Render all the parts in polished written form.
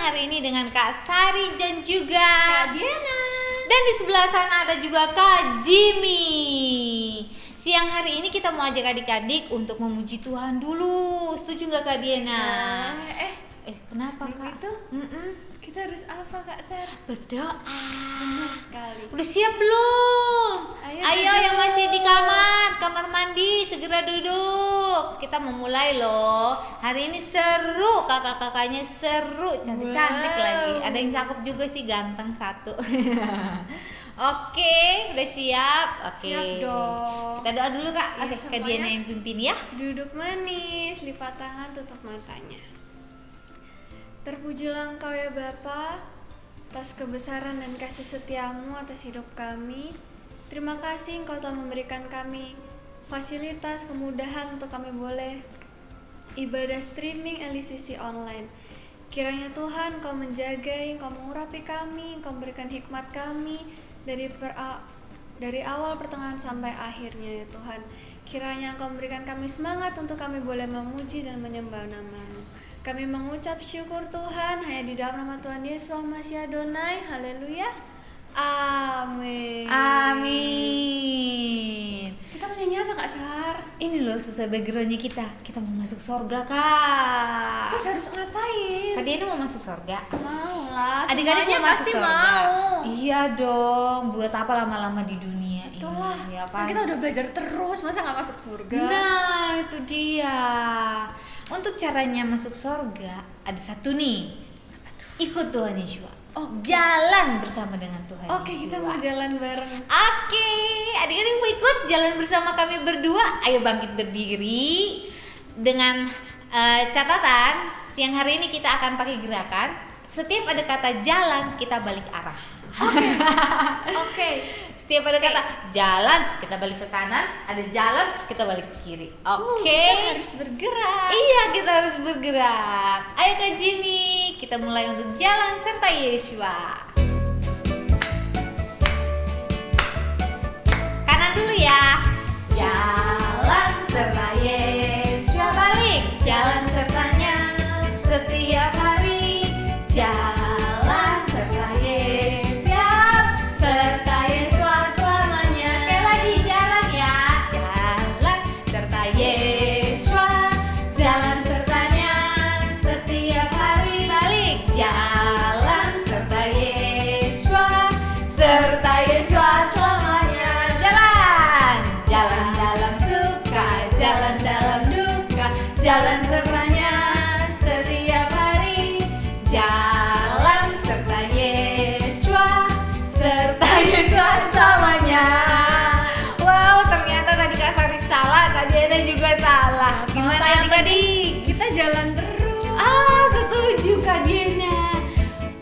hari ini dengan Kak Sari dan juga Kak Diana. Dan di sebelah sana ada juga Kak Jimmy. Siang hari ini kita mau ajak adik-adik untuk memuji Tuhan dulu. Setuju nggak Kak Diana? Kenapa Kak? Itu kita harus apa Kak Sar? Berdoa. Benar sekali. Udah siap belum? Ayo yang masih di kamar mandi segera duduk. Kita memulai loh. Hari ini seru, kakak-kakaknya seru, cantik-cantik lagi. Ada yang cakep juga sih, ganteng satu. Oke, udah siap? Oke. Siap dong. Kita doa dulu Kak. Iya, Kak Diana yang pimpin ya. Duduk manis, lipat tangan, tutup matanya. Terpujilah Engkau ya Bapa, atas kebesaran dan kasih setiamu atas hidup kami. Terima kasih Engkau telah memberikan kami fasilitas, kemudahan untuk kami boleh ibadah streaming LCC online. Kiranya Tuhan Engkau menjaga, Engkau mengurapi kami, Engkau memberikan hikmat kami dari awal pertengahan sampai akhirnya ya Tuhan. Kiranya Engkau memberikan kami semangat untuk kami boleh memuji dan menyembah nama-Mu. Kami mengucap syukur Tuhan hanya di dalam nama Tuhan Yesus Masih Adonai. Haleluya. Amin. Amin. Kita mau nyanyi apa Kak Sar? Ini loh sesuai backgroundnya kita mau masuk surga Kak. Terus harus ngapain? Kak Diana mau masuk surga? Mau lah. Adik-adik Semuanya mau masuk pasti surga? mau. Iya dong. Buat apa lama-lama di dunia ini? Itulah. Ya Kan kan? kita udah belajar terus, masa nggak masuk surga? Nah itu dia. Untuk caranya masuk surga ada satu nih. Apa tuh? Ikut Tuhan Yesus. Oh, Jalan bersama dengan Tuhan Oke, kita mau jalan bareng. Oke, adik-adik mau ikut jalan bersama kami berdua? Ayo bangkit berdiri. Dengan catatan, siang hari ini kita akan pakai gerakan. Setiap ada kata jalan, kita balik arah. Oke. Setiap ada kata jalan, kita balik ke kanan. Ada jalan, kita balik ke kiri. Oke. Kita harus bergerak. Iya, kita harus bergerak. Ayo Kak Jimmy, kita mulai untuk jalan serta Yeshua. Kanan dulu ya. Jalan serta Yeshua. Balik. Jalan sertanya setiap hari. Jalan serta Yeshua. Serta Yeshua selamanya. Sekali lagi jalan ya. Jalan serta Yeshua. Jalan sertanya setiap hari. Balik. Jalan serta Yeshua. Serta Yeshua selamanya. Jalan. Jalan dalam suka, jalan dalam duka. Jalan sertanya setiap hari. Jalan serta Yeshua. Serta Yeshua selamanya. Wow, ternyata tadi Kak Sari salah, Kak Diana juga salah. Gimana adik-adik? Kita jalan terus. Setuju Kak Diana.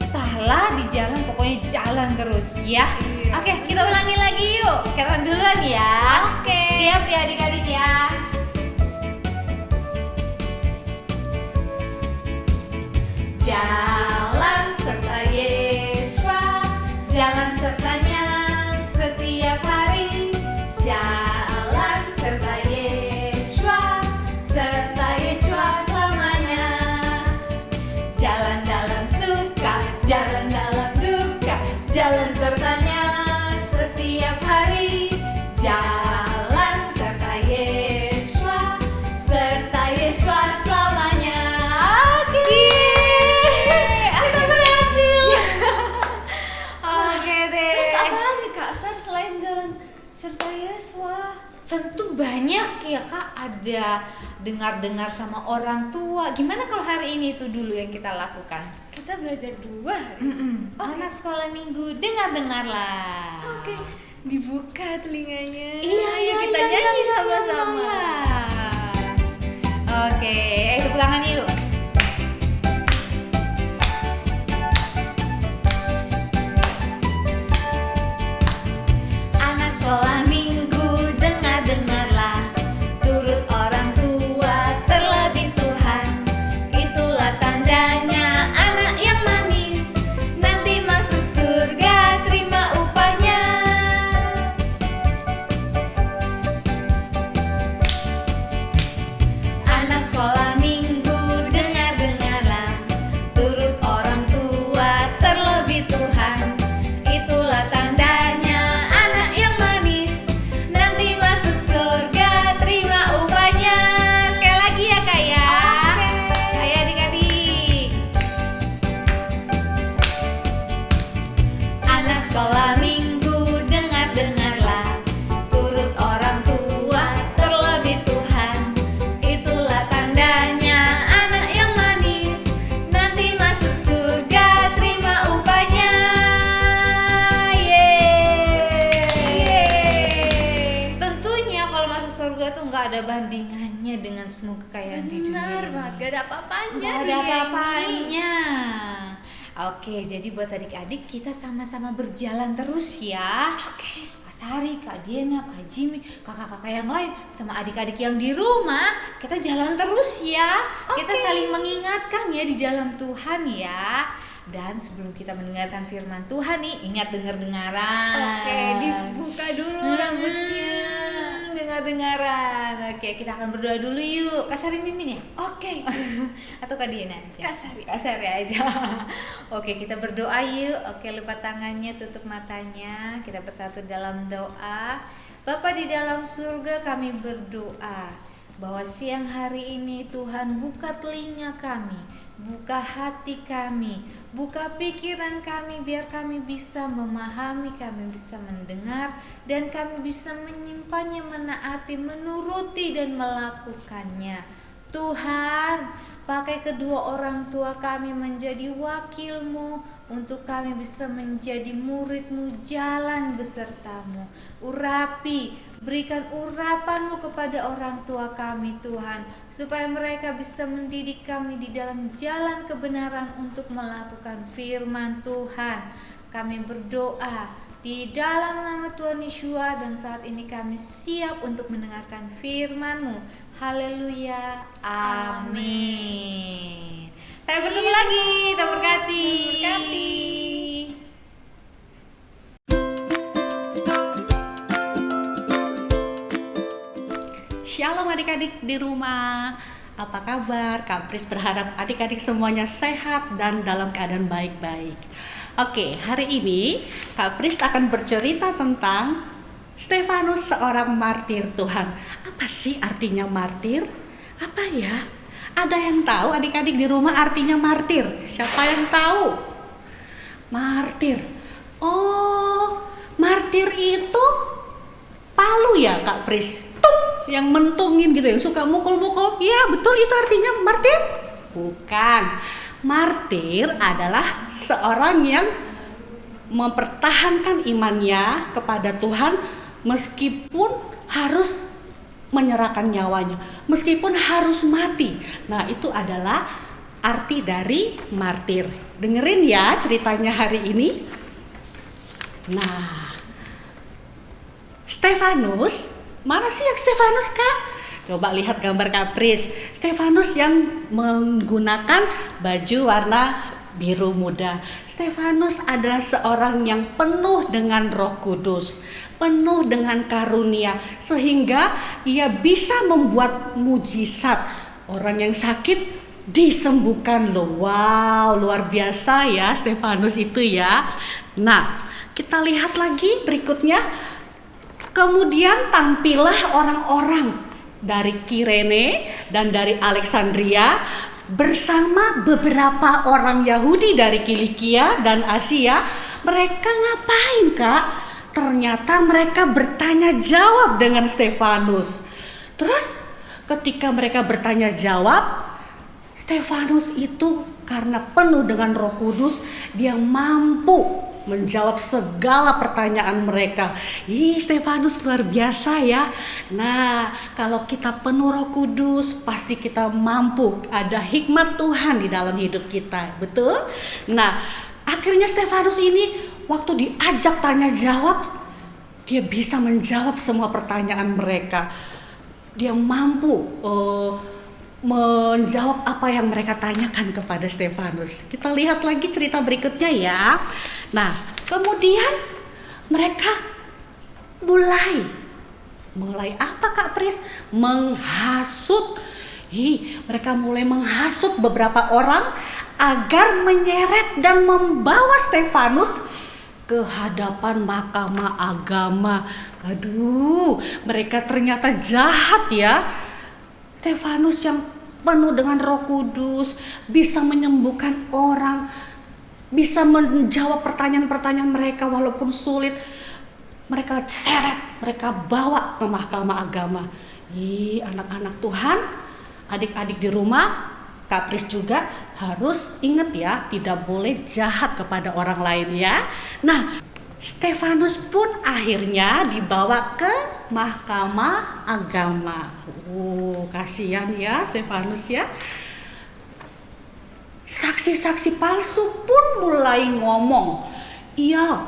Salah di jalan, pokoknya jalan terus ya. Iya. Oke, kita ulangi lagi yuk. Kapan duluan ya? Oke. Siap ya adik-adik ya. Jalan serta Yeshua. Jalan sertanya setiap hari. Jalan serta Yeshua. Serta Yeshua selamanya. Jalan dalam suka, jalan dalam duka. Jalan sertanya setiap hari. Jalan serta Yeshua. Serta Yeshua selamanya. Oke. Kita berhasil. Oke deh. Terus apa lagi Kak Sar selain jalan serta Yeswa? Tentu banyak ya Kak, ada dengar-dengar sama orang tua. Gimana kalau hari ini itu dulu yang kita lakukan? Kita belajar 2 hari. Oke. Anak sekolah minggu, dengar-dengarlah. Oke, dibuka telinganya. Iya, Ayo kita nyanyi sama-sama. Oke, tepuk tangan yuk. Anak sekolah minggu, dengar-dengarlah. Turut orang tua, terlatih Tuhan. Itulah tandanya anak yang manis. Nanti masuk surga, terima upahnya. Anak sekolah minggu, bandingannya dengan semua kekayaan di dunia Benar ini. banget, gak ada apa-apanya. Gak ada dunia ini. apa-apanya. Oke, jadi buat adik-adik kita sama-sama berjalan terus ya. Oke. Kak Sari, Kak Diana, Kak Jimmy, kakak-kakak yang lain, sama adik-adik yang di rumah, kita jalan terus ya. Kita saling mengingatkan ya di dalam Tuhan ya. Dan sebelum kita mendengarkan firman Tuhan nih, ingat dengar-dengaran. Oke, dibuka dulu rambutnya. Dengar-dengaran. Oke, kita akan berdoa dulu yuk. Kak Sari mimin ya? Oke. Atau Kak Diana aja? Kak Sari. Kak Sari aja. Oke, kita berdoa yuk. Oke, lipat tangannya, tutup matanya. Kita bersatu dalam doa. Bapa di dalam surga, kami berdoa bahwa siang hari ini Tuhan buka telinga kami, buka hati kami, buka pikiran kami, biar kami bisa memahami, kami bisa mendengar, dan kami bisa menyimpannya, menaati, menuruti, dan melakukannya. Tuhan, pakai kedua orang tua kami menjadi wakil-Mu, untuk kami bisa menjadi murid-Mu, jalan beserta-Mu. Urapi, berikan urapan-Mu kepada orang tua kami Tuhan, supaya mereka bisa mendidik kami di dalam jalan kebenaran untuk melakukan firman Tuhan. Kami berdoa di dalam nama Tuhan Yesus, dan saat ini kami siap untuk mendengarkan firman-Mu. Haleluya, amin. Saya bertemu lagi, Tuhan berkati. Shalom adik-adik di rumah. Apa kabar? Kak Pris berharap adik-adik semuanya sehat dan dalam keadaan baik-baik. Oke, hari ini Kak Pris akan bercerita tentang Stefanus, seorang martir Tuhan. Apa sih artinya martir? Apa ya? Ada yang tahu adik-adik di rumah artinya martir? Siapa yang tahu? Martir. Oh, martir itu palu ya Kak Pris? Yang mentungin gitu, yang suka mukul-mukul. Ya betul, itu artinya martir? Bukan. Martir adalah seorang yang mempertahankan imannya kepada Tuhan meskipun harus menyerahkan nyawanya, meskipun harus mati. Nah, itu adalah arti dari martir. Dengerin ya ceritanya hari ini. Nah, Stefanus, mana sih yang Stefanus, Kak? Coba lihat gambar Kak Pris. Stefanus yang menggunakan baju warna biru muda. Stefanus adalah seorang yang penuh dengan Roh Kudus, penuh dengan karunia, sehingga ia bisa membuat mujizat. Orang yang sakit disembuhkan loh. Wow, luar biasa ya Stefanus itu ya. Nah, kita lihat lagi berikutnya. Kemudian tampillah orang-orang dari Kirene dan dari Alexandria bersama beberapa orang Yahudi dari Kilikia dan Asia. Mereka ngapain, Kak? Ternyata mereka bertanya jawab dengan Stefanus. Terus ketika mereka bertanya jawab, Stefanus itu karena penuh dengan Roh Kudus, dia mampu menjawab segala pertanyaan mereka. Stefanus luar biasa ya. Nah, kalau kita penuh Roh Kudus, pasti kita mampu. Ada hikmat Tuhan di dalam hidup kita, betul? Nah, akhirnya Stefanus ini waktu diajak tanya jawab, dia bisa menjawab semua pertanyaan mereka. Dia mampu menjawab apa yang mereka tanyakan kepada Stefanus. Kita lihat lagi cerita berikutnya ya. Nah, kemudian mereka mulai apa Kak Pris? Menghasut. Mereka mulai menghasut beberapa orang agar menyeret dan membawa Stefanus ke hadapan mahkamah agama. Aduh, mereka ternyata jahat ya. Stefanus yang penuh dengan Roh Kudus, bisa menyembuhkan orang, bisa menjawab pertanyaan-pertanyaan mereka walaupun sulit. Mereka seret, mereka bawa ke mahkamah agama. Anak-anak Tuhan, adik-adik di rumah, Kak Pris juga harus ingat ya, tidak boleh jahat kepada orang lain ya. Nah, Stefanus pun akhirnya dibawa ke Mahkamah Agama. Kasihan ya Stefanus ya. Saksi-saksi palsu pun mulai ngomong, iya,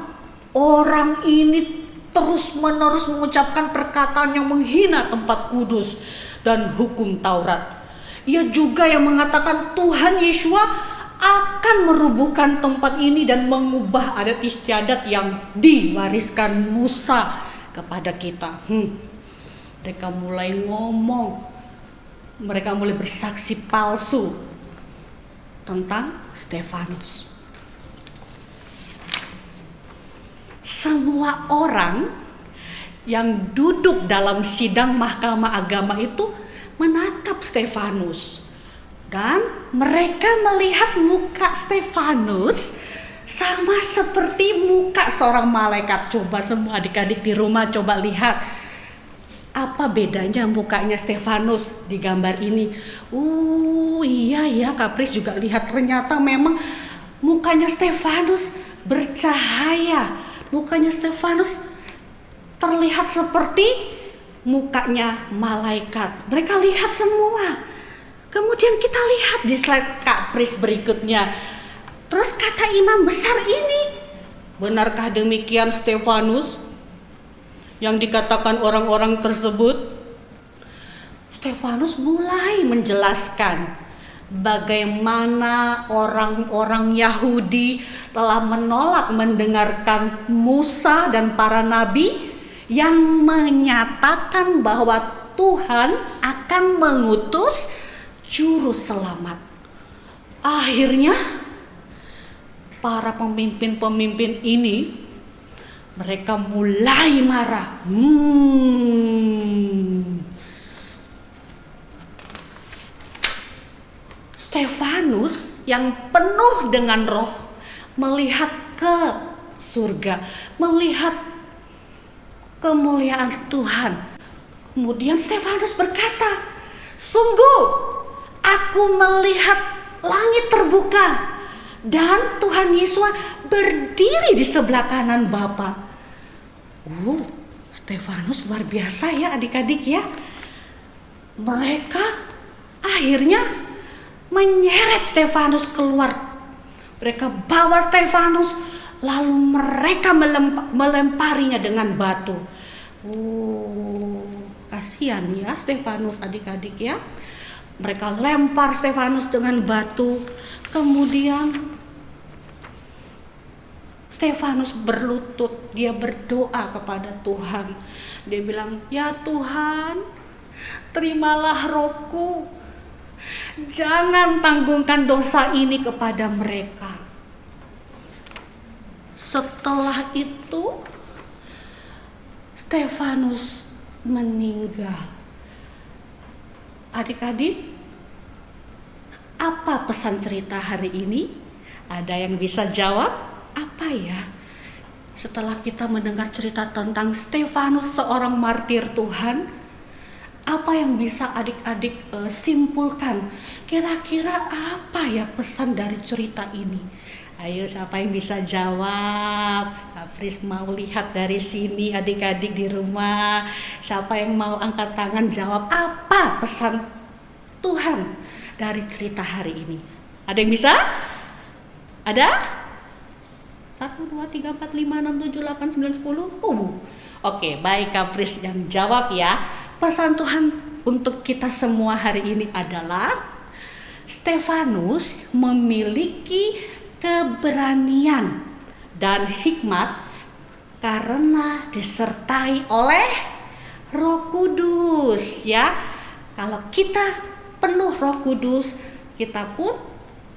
orang ini terus-menerus mengucapkan perkataan yang menghina tempat kudus dan hukum Taurat. Ia juga yang mengatakan Tuhan Yeshua akan merubuhkan tempat ini dan mengubah adat istiadat yang diwariskan Musa kepada kita. Mereka mulai ngomong, mereka mulai bersaksi palsu tentang Stefanus. Semua orang yang duduk dalam sidang Mahkamah Agama itu menatap Stefanus, dan mereka melihat muka Stefanus sama seperti muka seorang malaikat. Coba semua adik-adik di rumah coba lihat, apa bedanya mukanya Stefanus di gambar ini? Iya ya, Kapris juga lihat, ternyata memang mukanya Stefanus bercahaya. Mukanya Stefanus terlihat seperti mukanya malaikat. Mereka lihat semua. Kemudian kita lihat di slide Kapris berikutnya. Terus kata imam besar ini, benarkah demikian Stefanus yang dikatakan orang-orang tersebut? Stefanus mulai menjelaskan bagaimana orang-orang Yahudi telah menolak mendengarkan Musa dan para nabi yang menyatakan bahwa Tuhan akan mengutus juru selamat. Akhirnya para pemimpin-pemimpin ini mereka mulai marah. Stefanus yang penuh dengan roh melihat ke surga, melihat kemuliaan Tuhan. Kemudian Stefanus berkata, sungguh aku melihat langit terbuka dan Tuhan Yesus berdiri di sebelah kanan Bapa. Stefanus luar biasa ya adik-adik ya. Mereka akhirnya menyeret Stefanus keluar. Mereka bawa Stefanus, lalu mereka melemparinya dengan batu. Kasihan ya Stefanus adik-adik ya. Mereka lempar Stefanus dengan batu. Kemudian Stefanus berlutut, dia berdoa kepada Tuhan. Dia bilang, ya Tuhan, terimalah rohku. Jangan tanggungkan dosa ini kepada mereka. Setelah itu Stefanus meninggal. Adik-adik, apa pesan cerita hari ini? Ada yang bisa jawab? Apa ya? Setelah kita mendengar cerita tentang Stefanus, seorang martir Tuhan, apa yang bisa adik-adik simpulkan? Kira-kira apa ya pesan dari cerita ini? Ayo, siapa yang bisa jawab? Kapris mau lihat dari sini adik-adik di rumah. Siapa yang mau angkat tangan jawab apa pesan Tuhan dari cerita hari ini? Ada yang bisa? Ada? 1, 2, 3, 4, 5, 6, 7, 8, 9, 10. Oke, baik Kapris yang jawab ya. Pesan Tuhan untuk kita semua hari ini adalah Stefanus memiliki keberanian dan hikmat karena disertai oleh Roh Kudus ya. Kalau kita penuh Roh Kudus, kita pun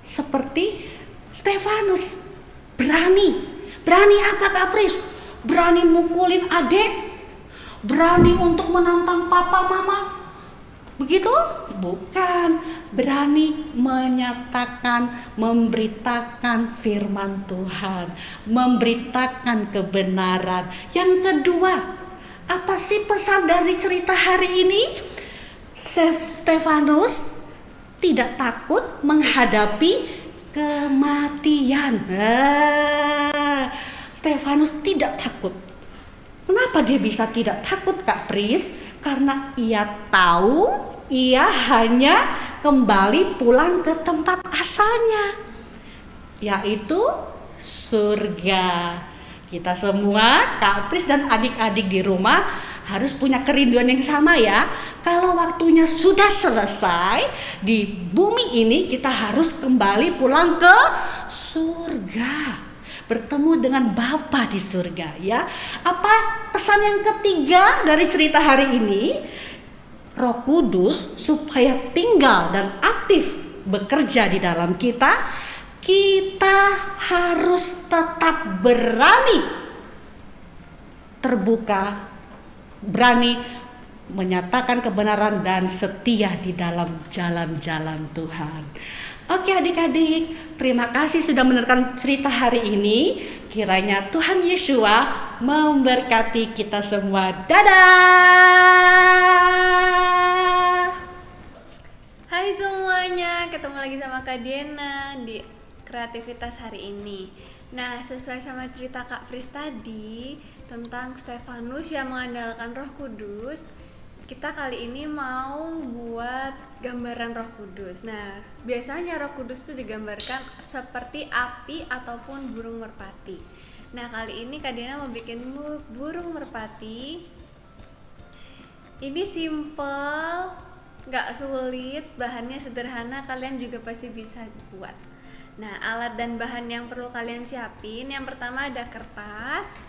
seperti Stefanus, berani apa Kapris? Berani mukulin adik? Berani untuk menantang papa mama? Begitu? Bukan. Berani menyatakan, memberitakan firman Tuhan, memberitakan kebenaran. Yang kedua, apa sih pesan dari cerita hari ini? Stefanus tidak takut menghadapi kematian. Stefanus tidak takut. Kenapa dia bisa tidak takut, Kak Pris? Karena ia tahu ia hanya kembali pulang ke tempat asalnya, yaitu surga. Kita semua, Kak Pris dan adik-adik di rumah harus punya kerinduan yang sama ya. Kalau waktunya sudah selesai di bumi ini, kita harus kembali pulang ke surga, bertemu dengan Bapa di surga ya. Apa pesan yang ketiga dari cerita hari ini? Roh Kudus supaya tinggal dan aktif bekerja di dalam kita, kita harus tetap berani terbuka, berani menyatakan kebenaran dan setia di dalam jalan-jalan Tuhan. Oke adik-adik, terima kasih sudah mendengarkan cerita hari ini. Kiranya Tuhan Yeshua memberkati kita semua. Dadah. Hai semuanya, ketemu lagi sama Kak Diana di kreativitas hari ini. Nah, sesuai sama cerita Kak Pris tadi tentang Stefanus yang mengandalkan Roh Kudus, kita kali ini mau buat gambaran Roh Kudus. Nah, biasanya Roh Kudus itu digambarkan seperti api ataupun burung merpati. Nah, kali ini Kak Diana mau bikin burung merpati. Ini simple, nggak sulit, bahannya sederhana, kalian juga pasti bisa buat. Nah, alat dan bahan yang perlu kalian siapin, yang pertama ada kertas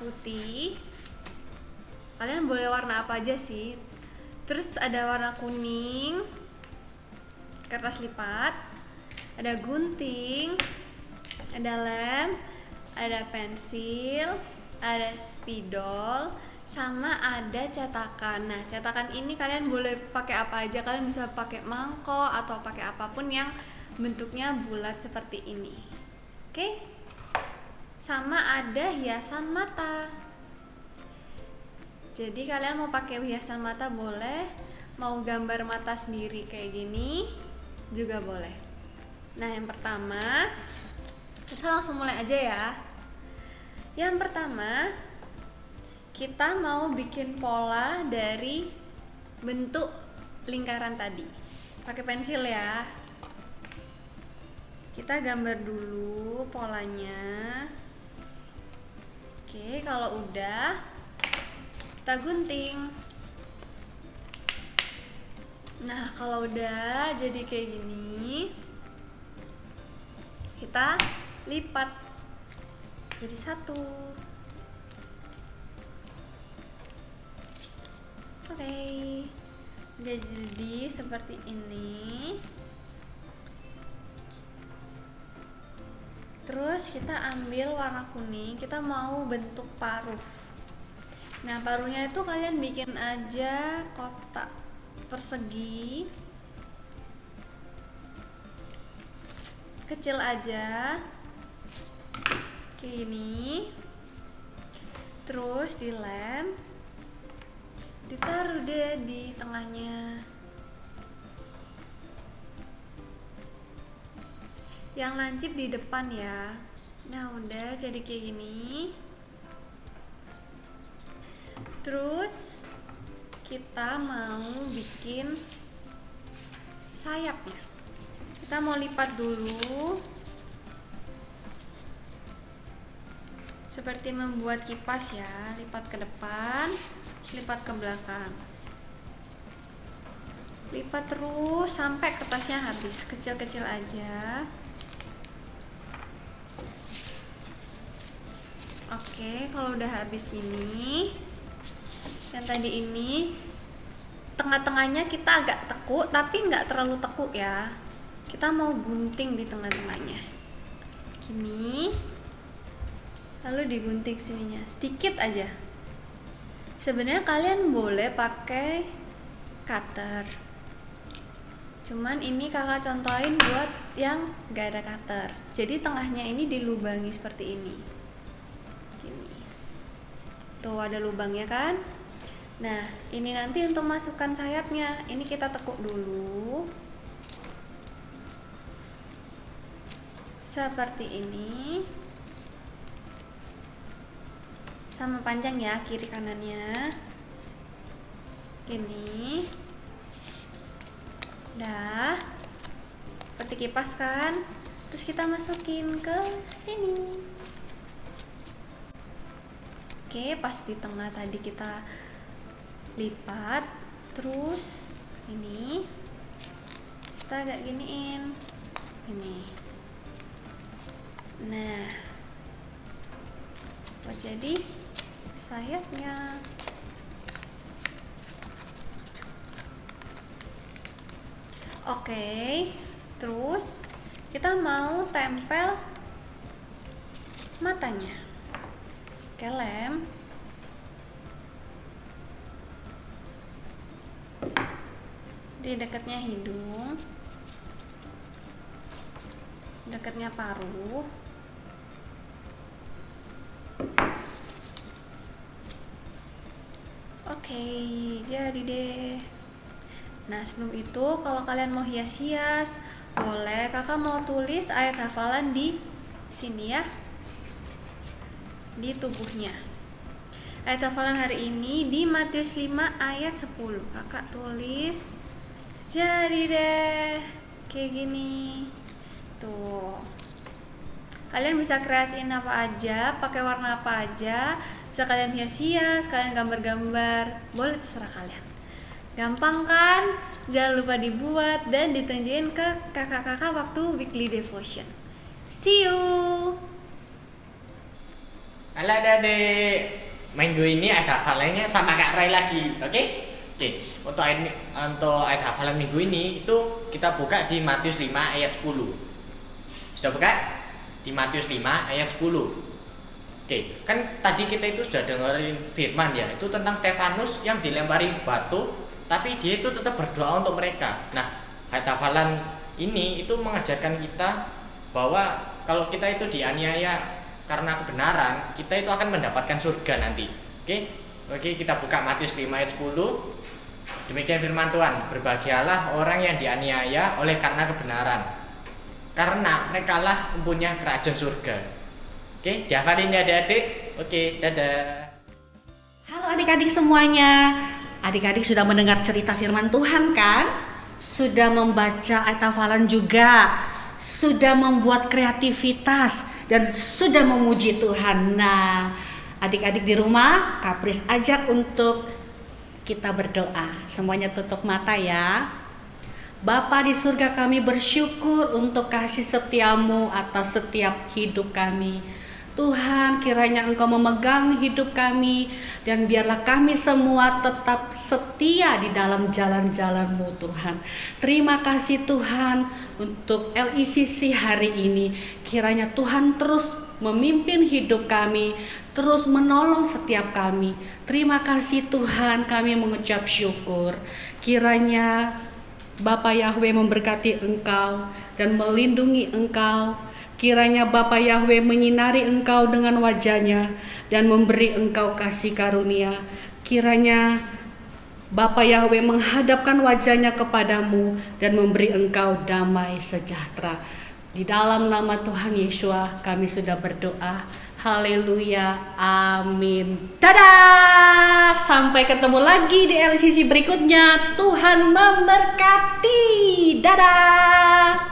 putih. Kalian boleh warna apa aja sih. Terus ada warna kuning, kertas lipat, ada gunting, ada lem, ada pensil, ada spidol, sama ada cetakan. Nah, cetakan ini kalian boleh pakai apa aja. Kalian bisa pakai mangkok atau pakai apapun yang bentuknya bulat seperti ini. Oke? Sama ada hiasan mata. Jadi kalian mau pakai hiasan mata boleh, mau gambar mata sendiri kayak gini juga boleh. Nah, yang pertama kita langsung mulai aja ya. Yang pertama kita mau bikin pola dari bentuk lingkaran tadi. Pakai pensil ya. Kita gambar dulu polanya. Oke, kalau udah kita gunting. Nah, kalau udah jadi kayak gini, kita lipat jadi satu. Oke, jadi seperti ini. Terus kita ambil warna kuning, kita mau bentuk paruh. Nah, paruhnya itu kalian bikin aja kotak persegi, kecil aja, kayak gini. Terus dilem, ditaruh deh di tengahnya. Yang lancip di depan ya. Nah, udah jadi kayak gini. Terus kita mau bikin sayapnya. Kita mau lipat dulu seperti membuat kipas ya. Lipat ke depan, lipat ke belakang. Lipat terus sampai kertasnya habis. Kecil-kecil aja. Oke, kalau udah habis ini, yang tadi ini tengah-tengahnya kita agak tekuk, tapi nggak terlalu tekuk ya. Kita mau gunting di tengah-tengahnya, gini, lalu digunting sininya, sedikit aja. Sebenarnya kalian boleh pakai cutter, cuman ini kakak contohin buat yang nggak ada cutter. Jadi tengahnya ini dilubangi seperti ini. Tuh ada lubangnya kan. Nah, ini nanti untuk masukkan sayapnya, ini kita tekuk dulu seperti ini. sama panjang ya, kiri kanannya. Gini. Udah. Seperti kipas kan? Terus kita masukin ke sini. Oke, pas di tengah tadi kita lipat, terus ini kita agak giniin. Ini. Nah, buat jadi sayapnya. Oke, terus kita mau tempel matanya. Oke, lem. Di dekatnya hidung, dekatnya paruh. Oke, jadi deh. Nah, sebelum itu kalau kalian mau hias-hias, boleh kakak mau tulis ayat hafalan di sini ya, di tubuhnya. Ayat hafalan hari ini di Matius 5 ayat 10. Kakak tulis. Jadi deh, kayak gini. Tuh. Kalian bisa kreasiin apa aja, pakai warna apa aja. Bisa kalian hias-hias, kalian gambar-gambar. Boleh, terserah kalian. Gampang kan? Jangan lupa dibuat dan ditunjukin ke kakak-kakak waktu weekly devotion. See you. Halo adik-adik, minggu ini ayat hafalannya sama Kak Rai lagi, oke? Oke, untuk ayat hafalan minggu ini itu kita buka di Matius 5 ayat 10. Sudah buka? Di Matius 5 ayat 10. Oke, kan tadi kita itu sudah dengerin firman ya, itu tentang Stefanus yang dilempari batu, tapi dia itu tetap berdoa untuk mereka. Nah, ayat hafalan ini itu mengajarkan kita bahwa kalau kita itu dianiaya karena kebenaran, kita itu akan mendapatkan surga nanti. Oke, kita buka Matius 5 ayat 10. Demikian firman Tuhan, berbahagialah orang yang dianiaya oleh karena kebenaran, karena merekalah mempunyai kerajaan surga. Oke, dihafalin ya adik-adik. Oke, dadah. Halo adik-adik semuanya. Adik-adik sudah mendengar cerita firman Tuhan kan? Sudah membaca ayat hafalan juga, sudah membuat kreativitas, dan sudah memuji Tuhan. Nah, adik-adik di rumah, Kak Pris ajak untuk kita berdoa. Semuanya tutup mata ya. Bapa di surga, kami bersyukur untuk kasih setiamu atas setiap hidup kami. Tuhan, kiranya Engkau memegang hidup kami, dan biarlah kami semua tetap setia di dalam jalan-jalan-Mu Tuhan. Terima kasih Tuhan untuk LICC hari ini. Kiranya Tuhan terus memimpin hidup kami, terus menolong setiap kami. Terima kasih Tuhan, kami mengucap syukur. Kiranya Bapa Yahweh memberkati Engkau dan melindungi Engkau. Kiranya Bapa Yahweh menyinari Engkau dengan wajah-Nya dan memberi Engkau kasih karunia. Kiranya Bapa Yahweh menghadapkan wajah-Nya kepadamu dan memberi Engkau damai sejahtera. Di dalam nama Tuhan Yesus kami sudah berdoa. Haleluya, amin. Dadah, sampai ketemu lagi di LCC berikutnya. Tuhan memberkati. Dadah.